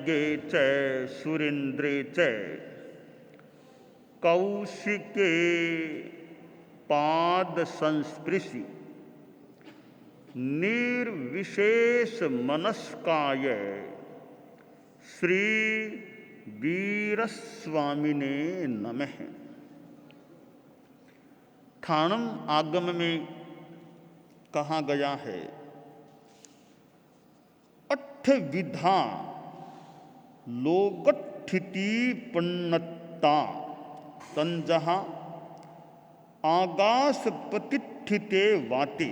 यज्ञे च सुरेन्द्रे च कौशिके पाद संस्पृशि निर्विशेष मनस्काय श्री वीरस्वामिने नमः। ठाणम आगम में कहा गया है, अठ विधा लोकठिति पन्नता तंजहा आगास पतिष्ठिते वाते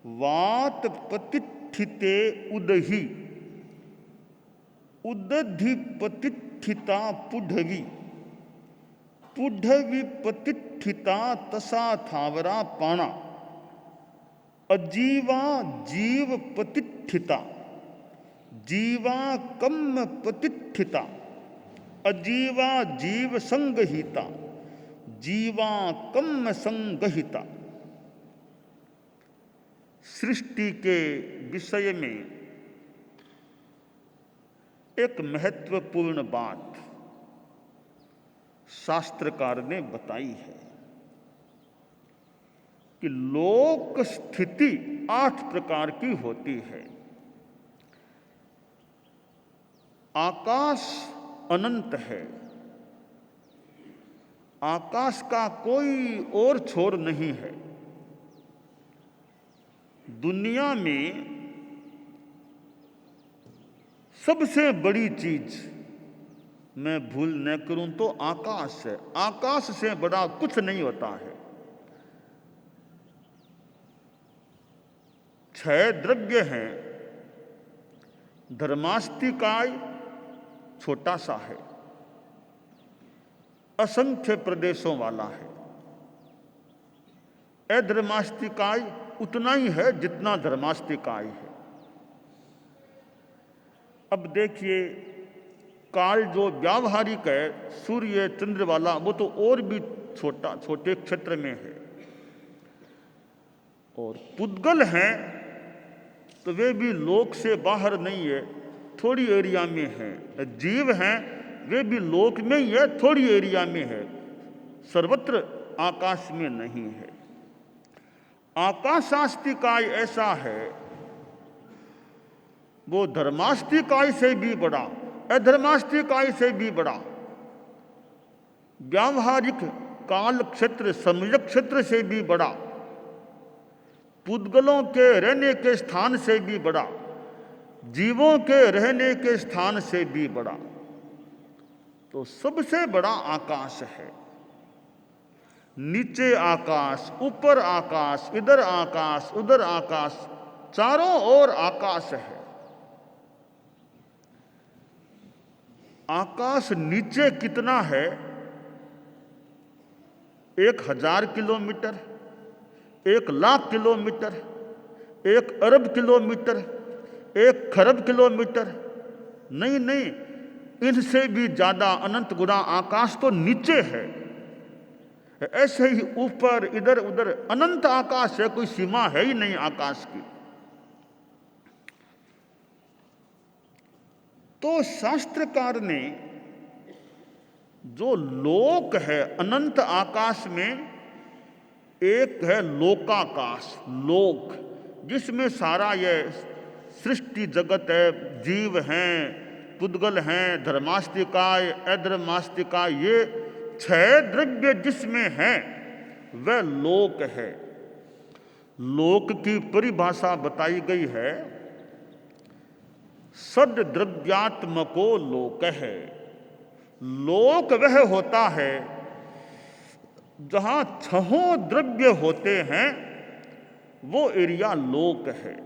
वात पतिष्ठिते उदहि उदधि पतिष्ठिता पुढवी पुढवी पतिष्ठिता तसा थावरा पाणा अजीवा जीव पतिष्ठिता जीवा कम पतिष्ठिता अजीवा जीव संगहिता जीवा कम संगहिता। सृष्टि के विषय में एक महत्वपूर्ण बात शास्त्रकार ने बताई है कि लोक स्थिति 8 प्रकार की होती है। आकाश अनंत है, आकाश का कोई और छोर नहीं है। दुनिया में सबसे बड़ी चीज मैं भूल न करूं तो आकाश है। आकाश से बड़ा कुछ नहीं होता है। 6 द्रव्य हैं। धर्मास्तिकाय छोटा सा है, असंख्य प्रदेशों वाला है। अधर्मास्तिकाय उतना ही है जितना धर्मास्तिकाय है। अब देखिए, काल जो व्यावहारिक है, सूर्य चंद्र वाला, वो तो और भी छोटे क्षेत्र में है। और पुद्गल हैं तो वे भी लोक से बाहर नहीं है, थोड़ी एरिया में है। जीव हैं वे भी लोक में ही है, थोड़ी एरिया में है, सर्वत्र आकाश में नहीं है। आकाशास्तिकाय ऐसा है, वो धर्मास्तिकाय से भी बड़ा, अधर्मास्तिकाय से भी बड़ा, व्यावहारिक काल क्षेत्र सम्यक क्षेत्र से भी बड़ा, पुद्गलों के रहने के स्थान से भी बड़ा, जीवों के रहने के स्थान से भी बड़ा। तो सबसे बड़ा आकाश है। नीचे आकाश, ऊपर आकाश, इधर आकाश, उधर आकाश, चारों ओर आकाश है। आकाश नीचे कितना है? 1000 किलोमीटर, 1,00,000 किलोमीटर, 1 अरब किलोमीटर, 1 खरब किलोमीटर? नहीं नहीं, इनसे भी ज्यादा अनंत गुना आकाश तो नीचे है। ऐसे ही ऊपर इधर उधर अनंत आकाश है, कोई सीमा है ही नहीं आकाश की। तो शास्त्रकार ने जो लोक है अनंत आकाश में, एक है लोकाकाश, लोक, जिसमें सारा यह सृष्टि जगत है, जीव हैं, पुद्गल हैं, धर्मास्तिकाय, अधर्मास्तिकाय, ये 6 द्रव्य जिसमें हैं वह लोक है। लोक की परिभाषा बताई गई है, सद द्रव्यात्मको लोक है। लोक वह होता है जहां 6 द्रव्य होते हैं, वो एरिया लोक है।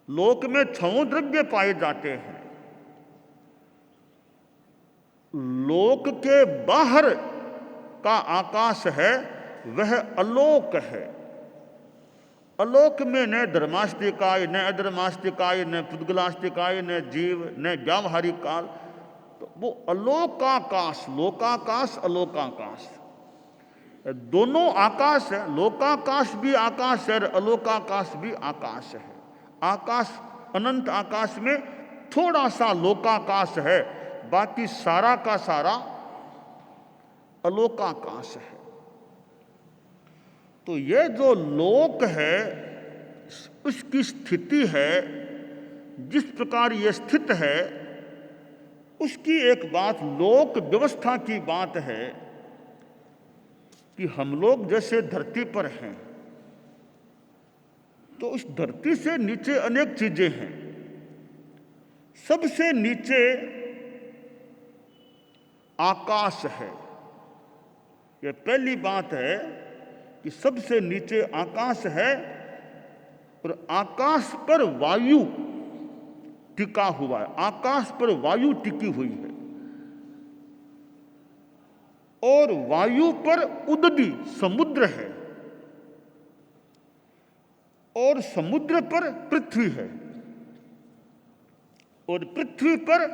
लोक में 6 द्रव्य पाए जाते हैं। लोक के बाहर का आकाश है वह अलोक है। अलोक में न धर्मास्तिकाय, न अधर्मास्तिकाय, न पुद्गलास्तिकाय, न जीव, न व्यावहारिक काल। तो वो अलोकाकाश, लोकाकाश, अलोकाकाश, दोनों आकाश है। लोकाकाश भी आकाश है और अलोकाकाश भी आकाश है। आकाश, अनंत आकाश में थोड़ा सा लोकाकाश है, बाकी सारा का सारा अलोकाकाश है। तो ये जो लोक है, उसकी स्थिति है, जिस प्रकार ये स्थित है, उसकी एक बात लोक व्यवस्था की बात है कि हम लोग जैसे धरती पर हैं, तो उस धरती से नीचे अनेक चीजें हैं। सबसे नीचे आकाश है। यह पहली बात है कि सबसे नीचे आकाश है, और आकाश पर वायु टिका हुआ है, आकाश पर वायु टिकी हुई है, और वायु पर उदगी समुद्र है, और समुद्र पर पृथ्वी है, और पृथ्वी पर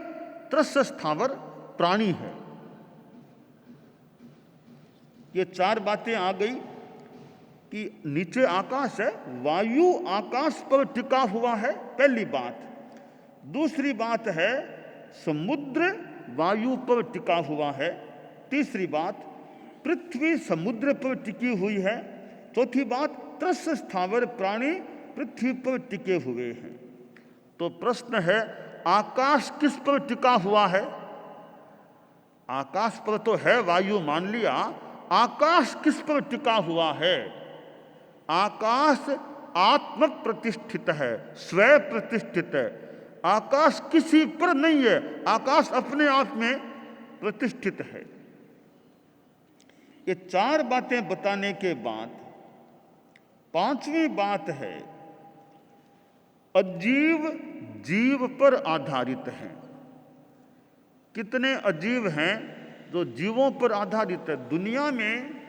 त्रस्य स्थावर प्राणी है। ये चार बातें आ गई कि नीचे आकाश है, वायु आकाश पर टिका हुआ है, पहली बात। दूसरी बात है समुद्र वायु पर टिका हुआ है। तीसरी बात पृथ्वी समुद्र पर टिकी हुई है। चौथी बात त्रस्य स्थावर प्राणी पृथ्वी पर टिके हुए हैं। तो प्रश्न है, आकाश किस पर टिका हुआ है? आकाश पर तो है वायु, मान लिया। आकाश किस पर टिका हुआ है? आकाश आत्मक प्रतिष्ठित है, स्वयं प्रतिष्ठित है। आकाश किसी पर नहीं है, आकाश अपने आप में प्रतिष्ठित है। ये चार बातें बताने के बाद पांचवी बात है, अजीव जीव पर आधारित है। कितने अजीव हैं जो जीवों पर आधारित है। दुनिया में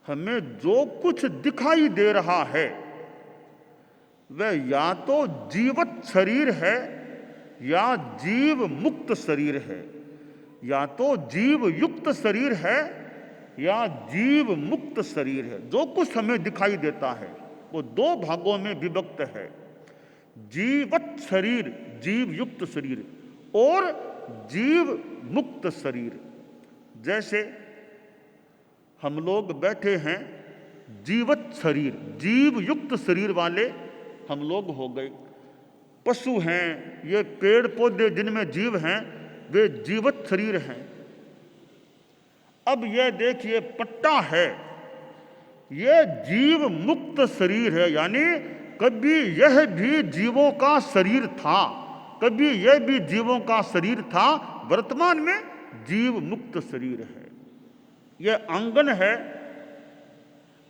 हमें जो कुछ दिखाई दे रहा है वह या तो जीवत शरीर है या जीव मुक्त शरीर है, या तो जीव युक्त शरीर है या जीव मुक्त शरीर है। जो कुछ हमें दिखाई देता है वो दो भागों में विभक्त है, जीवत शरीर, जीव युक्त शरीर, और जीव मुक्त शरीर। जैसे हम लोग बैठे हैं, जीवत शरीर, जीव युक्त शरीर वाले हम लोग हो गए। पशु हैं, ये पेड़ पौधे जिनमें जीव हैं वे जीवत शरीर हैं। अब यह देखिए पट्टा है, यह जीव मुक्त शरीर है, यानी कभी यह भी जीवों का शरीर था, कभी यह भी जीवों का शरीर था, वर्तमान में जीव मुक्त शरीर है। यह आंगन है,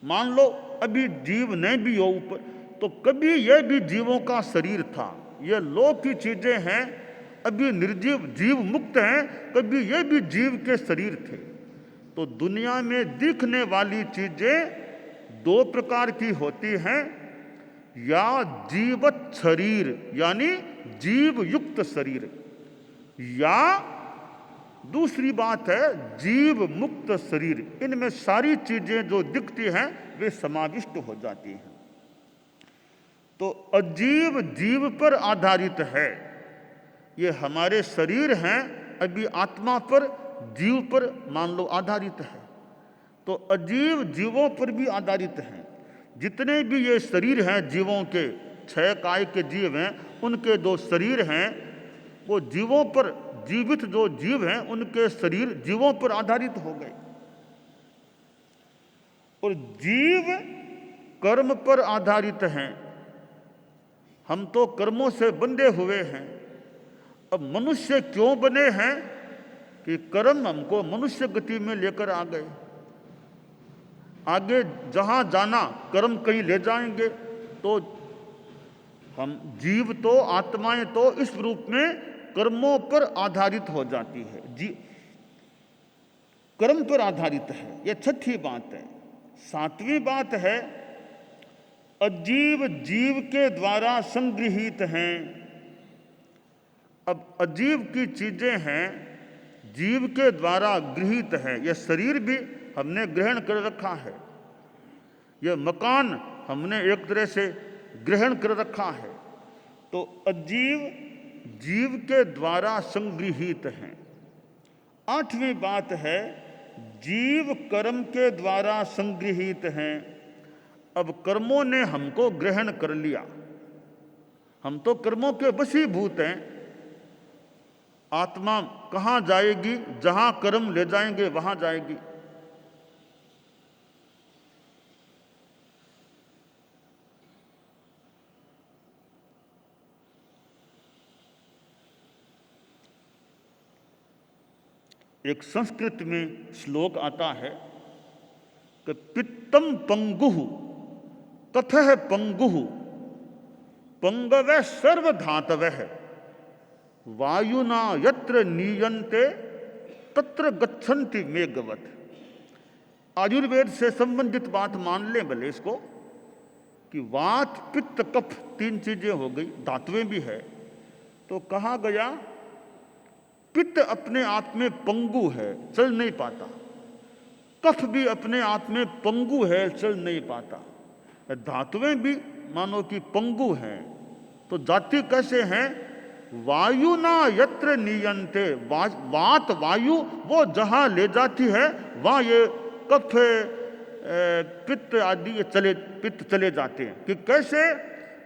मान लो अभी जीव नहीं भी हो ऊपर, तो कभी यह भी जीवों का शरीर था। यह लोक की चीजें हैं, अभी निर्जीव जीव मुक्त हैं, कभी यह भी जीव के शरीर थे। तो दुनिया में दिखने वाली चीजें दो प्रकार की होती हैं, या जीवत शरीर यानी जीव युक्त शरीर, या दूसरी बात है जीव मुक्त शरीर। इनमें सारी चीजें जो दिखती हैं वे समाविष्ट हो जाती हैं। तो अजीव जीव पर आधारित है। ये हमारे शरीर हैं, अभी आत्मा पर, जीव पर मान लो आधारित है। तो अजीव जीवों पर भी आधारित हैं। जितने भी ये शरीर हैं जीवों के, 6 काय के जीव हैं, उनके जो शरीर हैं वो जीवों पर, जीवित जो जीव हैं उनके शरीर जीवों पर आधारित हो गए। और जीव कर्म पर आधारित हैं। हम तो कर्मों से बंधे हुए हैं। अब मनुष्य क्यों बने हैं कि कर्म हमको मनुष्य गति में लेकर आ गए। आगे जहां जाना कर्म कहीं ले जाएंगे। तो हम जीव तो, आत्माएं तो इस रूप में कर्मों पर आधारित हो जाती है, कर्म पर आधारित है। यह छठी बात है। सातवीं बात है, अजीव जीव के द्वारा संगृहीत हैं। अब अजीव की चीजें हैं, जीव के द्वारा गृहीत है। यह शरीर भी हमने ग्रहण कर रखा है, यह मकान हमने एक तरह से ग्रहण कर रखा है। तो अजीव जीव के द्वारा संगृहीत हैं। आठवीं बात है जीव कर्म के द्वारा संगृहीत हैं। अब कर्मों ने हमको ग्रहण कर लिया, हम तो कर्मों के वशीभूत हैं। आत्मा कहाँ जाएगी? जहां कर्म ले जाएंगे वहां जाएगी। एक संस्कृत में श्लोक आता है कि पित्तम पंगुः कथः पंगुः पंगवः सर्वधातवः वायुना यत्र नीयन्ते तत्र गच्छन्ति मेघवत्। आयुर्वेद से संबंधित बात मान लें भले इसको कि वात पित्त कफ तीन चीजें हो गई, धातुएं भी है। तो कहा गया पित्त अपने आप में पंगु है, चल नहीं पाता। कफ भी अपने आप में पंगु है, चल नहीं पाता। धातुएं भी मानो कि पंगु हैं। तो जाति कैसे हैं? वायु ना यत्र नीयन्ते, वात वायु वो जहां ले जाती है वहां ये कफ पित्त आदि ये पित्त चले जाते हैं। कि कैसे?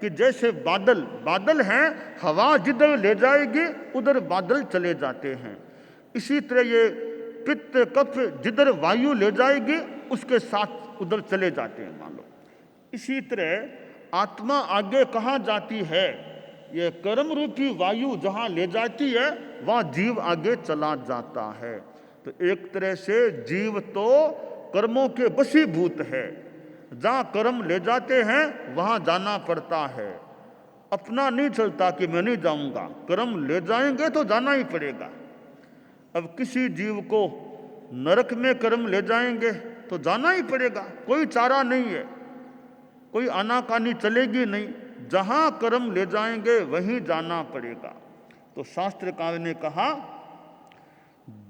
कि जैसे बादल हैं, हवा जिधर ले जाएगी उधर बादल चले जाते हैं। इसी तरह ये पित्त कफ जिधर वायु ले जाएगी उसके साथ उधर चले जाते हैं मान लो। इसी तरह आत्मा आगे कहाँ जाती है? ये कर्म रूपी वायु जहाँ ले जाती है वहाँ जीव आगे चला जाता है। तो एक तरह से जीव तो कर्मों के वशीभूत है। जहाँ कर्म ले जाते हैं वहाँ जाना पड़ता है। अपना नहीं चलता कि मैं नहीं जाऊँगा, कर्म ले जाएंगे तो जाना ही पड़ेगा। अब किसी जीव को नरक में कर्म ले जाएंगे तो जाना ही पड़ेगा, कोई चारा नहीं है, कोई आनाकानी चलेगी नहीं। जहाँ कर्म ले जाएंगे वहीं जाना पड़ेगा। तो शास्त्रकार ने कहा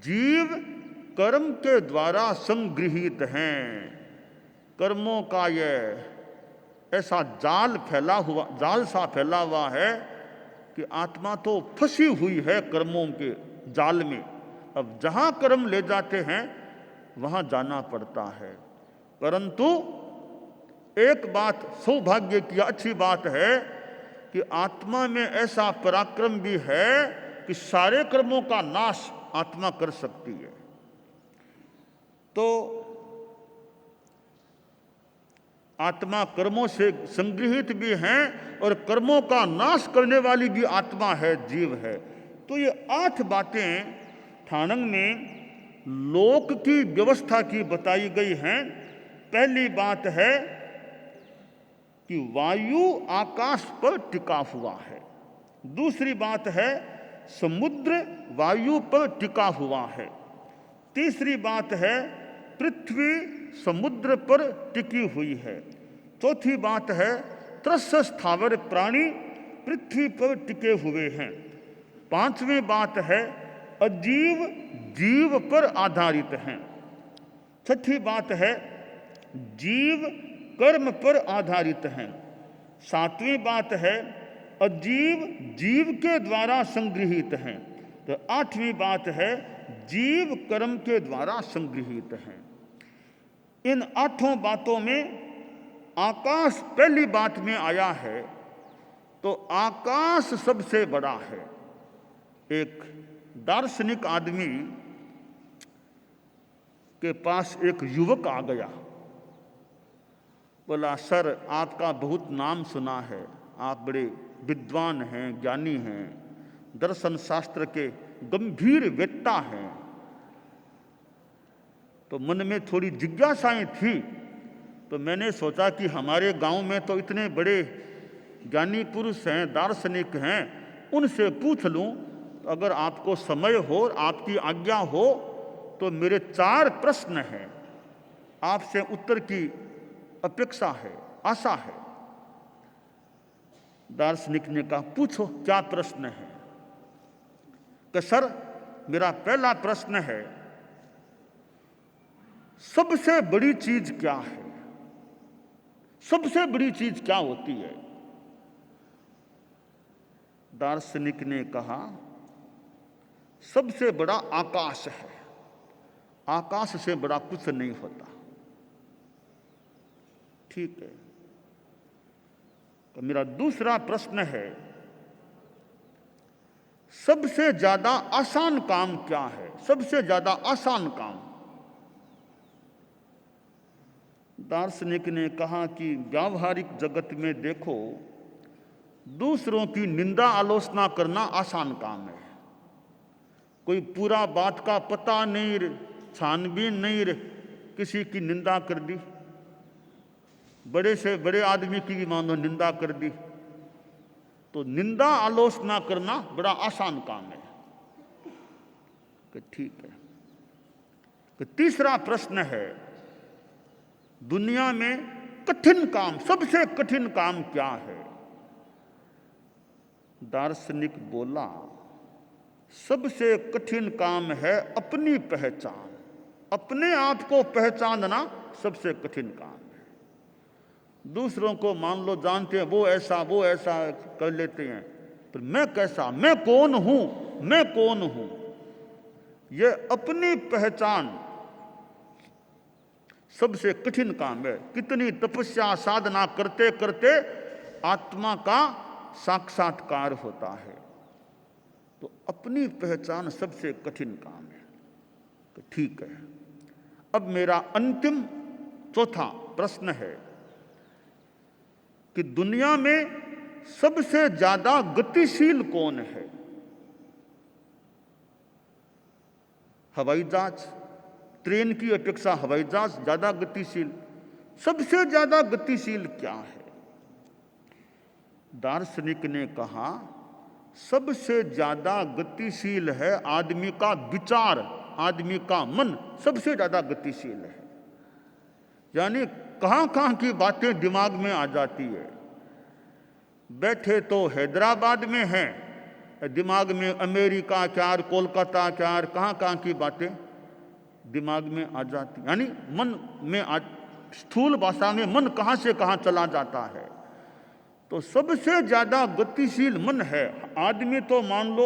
जीव कर्म के द्वारा संगृहीत हैं। कर्मों का ये ऐसा जाल सा फैला हुआ है कि आत्मा तो फंसी हुई है कर्मों के जाल में। अब जहाँ कर्म ले जाते हैं वहाँ जाना पड़ता है। परंतु एक बात सौभाग्य की अच्छी बात है कि आत्मा में ऐसा पराक्रम भी है कि सारे कर्मों का नाश आत्मा कर सकती है। तो आत्मा कर्मों से संगृहित भी है और कर्मों का नाश करने वाली भी आत्मा है, जीव है। तो ये 8 बातें ठाणंग में लोक की व्यवस्था की बताई गई हैं। पहली बात है कि वायु आकाश पर टिका हुआ है। दूसरी बात है समुद्र वायु पर टिका हुआ है। तीसरी बात है पृथ्वी समुद्र पर टिकी हुई है। चौथी बात है त्रस्य स्थावर प्राणी पृथ्वी पर टिके हुए हैं। पांचवी बात है अजीव जीव पर आधारित हैं। छठी बात है जीव कर्म पर आधारित हैं। सातवीं बात है अजीव जीव के द्वारा संगृहीत हैं। तो आठवीं बात है जीव कर्म के द्वारा संगृहीत हैं। इन 8 बातों में आकाश पहली बात में आया है। तो आकाश सबसे बड़ा है। एक दार्शनिक आदमी के पास एक युवक आ गया, बोला सर आपका बहुत नाम सुना है, आप बड़े विद्वान हैं, ज्ञानी हैं, दर्शन शास्त्र के गंभीर वेत्ता हैं। तो मन में थोड़ी जिज्ञासाएं थी। तो मैंने सोचा कि हमारे गांव में तो इतने बड़े ज्ञानी पुरुष हैं, दार्शनिक हैं, उनसे पूछ लूं। अगर आपको समय हो, आपकी आज्ञा हो तो मेरे 4 प्रश्न हैं, आपसे उत्तर की अपेक्षा है, आशा है। दार्शनिक ने कहा पूछो क्या प्रश्न है। कि सर मेरा पहला प्रश्न है सबसे बड़ी चीज क्या है? सबसे बड़ी चीज क्या होती है? दार्शनिक ने कहा सबसे बड़ा आकाश है, आकाश से बड़ा कुछ नहीं होता। ठीक है, तो मेरा दूसरा प्रश्न है, सबसे ज्यादा आसान काम क्या है? सबसे ज्यादा आसान काम। दार्शनिक ने कहा कि व्यावहारिक जगत में देखो, दूसरों की निंदा आलोचना करना आसान काम है। कोई पूरा बात का पता नहीं रे, छानबीन नहीं रे, किसी की निंदा कर दी, बड़े से बड़े आदमी की भी मान लो निंदा कर दी, तो निंदा आलोचना करना बड़ा आसान काम है। कि ठीक है। कि तीसरा प्रश्न है, दुनिया में कठिन काम, सबसे कठिन काम क्या है? दार्शनिक बोला सबसे कठिन काम है अपनी पहचान, अपने आप को पहचानना सबसे कठिन काम है। दूसरों को मान लो जानते हैं, वो ऐसा कर लेते हैं, पर मैं कैसा, मैं कौन हूं, मैं कौन हूं, ये अपनी पहचान सबसे कठिन काम है। कितनी तपस्या साधना करते करते आत्मा का साक्षात्कार होता है, तो अपनी पहचान सबसे कठिन काम है। तो ठीक है, अब मेरा अंतिम चौथा प्रश्न है कि दुनिया में सबसे ज्यादा गतिशील कौन है? हवाई जहाज, ट्रेन की अपेक्षा हवाई जहाज ज्यादा गतिशील। सबसे ज्यादा गतिशील क्या है? दार्शनिक ने कहा सबसे ज्यादा गतिशील है आदमी का विचार, आदमी का मन सबसे ज्यादा गतिशील है। यानी कहां कहां की बातें दिमाग में आ जाती है। बैठे तो हैदराबाद में हैं, दिमाग में अमेरिका क्या, कोलकाता क्या, कहां कहां की बातें दिमाग में आ जाती। यानी मन में स्थूल भाषा में मन कहां से कहां चला जाता है। तो सबसे ज्यादा गतिशील मन है। आदमी तो मान लो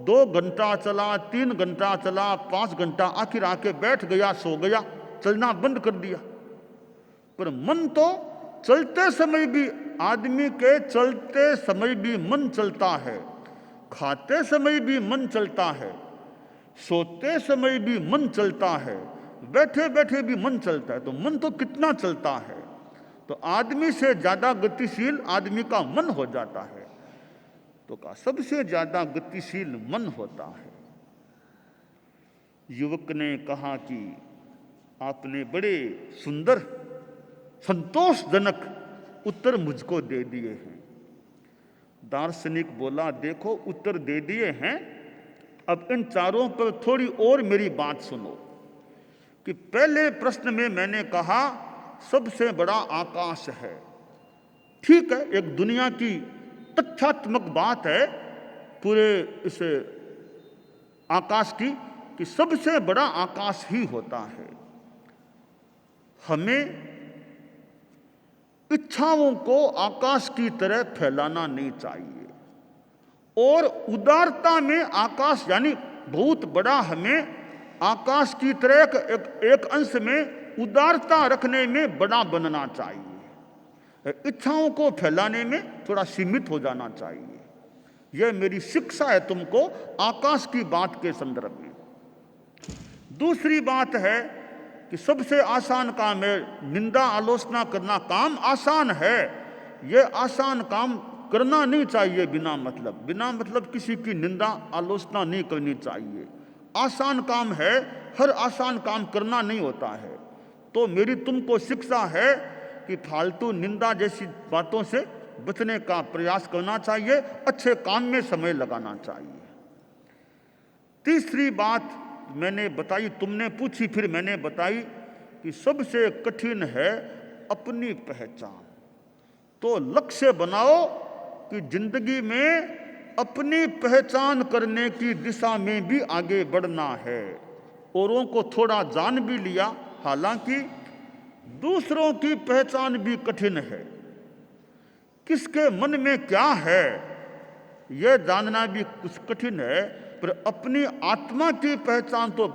2 घंटा चला, 3 घंटा चला, 5 घंटा, आखिर आके बैठ गया, सो गया, चलना बंद कर दिया। पर मन तो चलते समय भी, आदमी के चलते समय भी मन चलता है, खाते समय भी मन चलता है, सोते समय भी मन चलता है, बैठे बैठे भी मन चलता है। तो मन तो कितना चलता है। तो आदमी से ज्यादा गतिशील आदमी का मन हो जाता है। तो कहा सबसे ज्यादा गतिशील मन होता है। युवक ने कहा कि आपने बड़े सुंदर संतोषजनक उत्तर मुझको दे दिए हैं। दार्शनिक बोला देखो उत्तर दे दिए हैं, अब इन चारों पर थोड़ी और मेरी बात सुनो। कि पहले प्रश्न में मैंने कहा सबसे बड़ा आकाश है। ठीक है, एक दुनिया की तथ्यात्मक बात है पूरे इस आकाश की कि सबसे बड़ा आकाश ही होता है। हमें इच्छाओं को आकाश की तरह फैलाना नहीं चाहिए, और उदारता में आकाश यानी बहुत बड़ा, हमें आकाश की तरह एक अंश में उदारता रखने में बड़ा बनना चाहिए। इच्छाओं को फैलाने में थोड़ा सीमित हो जाना चाहिए। यह मेरी शिक्षा है तुमको आकाश की बात के संदर्भ में। दूसरी बात है कि सबसे आसान काम है निंदा आलोचना करना। काम आसान है, यह आसान काम करना नहीं चाहिए बिना मतलब किसी की निंदा आलोचना नहीं करनी चाहिए। आसान काम है, हर आसान काम करना नहीं होता है। तो मेरी तुमको शिक्षा है कि फालतू निंदा जैसी बातों से बचने का प्रयास करना चाहिए, अच्छे काम में समय लगाना चाहिए। तीसरी बात मैंने बताई, तुमने पूछी फिर मैंने बताई कि सबसे कठिन है अपनी पहचान। तो लक्ष्य बनाओ कि जिंदगी में अपनी पहचान करने की दिशा में भी आगे बढ़ना है। औरों को थोड़ा जान भी लिया, हालांकि दूसरों की पहचान भी कठिन है। किसके मन में क्या है यह जानना भी कुछ कठिन है, पर अपनी आत्मा की पहचान तो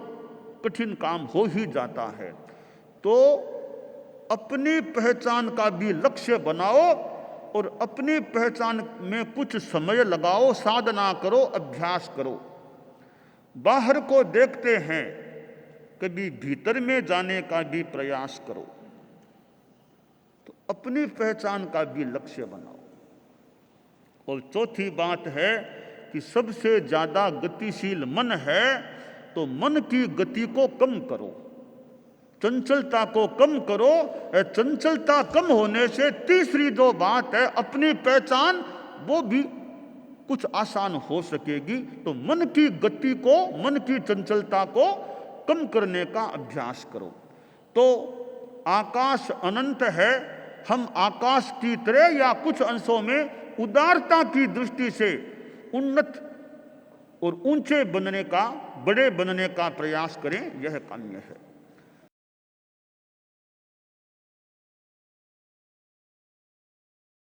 कठिन काम हो ही जाता है। तो अपनी पहचान का भी लक्ष्य बनाओ और अपनी पहचान में कुछ समय लगाओ, साधना करो, अभ्यास करो। बाहर को देखते हैं, कभी भीतर में जाने का भी प्रयास करो। तो अपनी पहचान का भी लक्ष्य बनाओ। और चौथी बात है कि सबसे ज्यादा गतिशील मन है, तो मन की गति को कम करो, चंचलता को कम करो। चंचलता कम होने से तीसरी जो बात है, अपनी पहचान, वो भी कुछ आसान हो सकेगी। तो मन की गति को, मन की चंचलता को कम करने का अभ्यास करो। तो आकाश अनंत है, हम आकाश की तरह या कुछ अंशों में उदारता की दृष्टि से उन्नत और ऊंचे बनने का, बड़े बनने का प्रयास करें, यह काम्य है।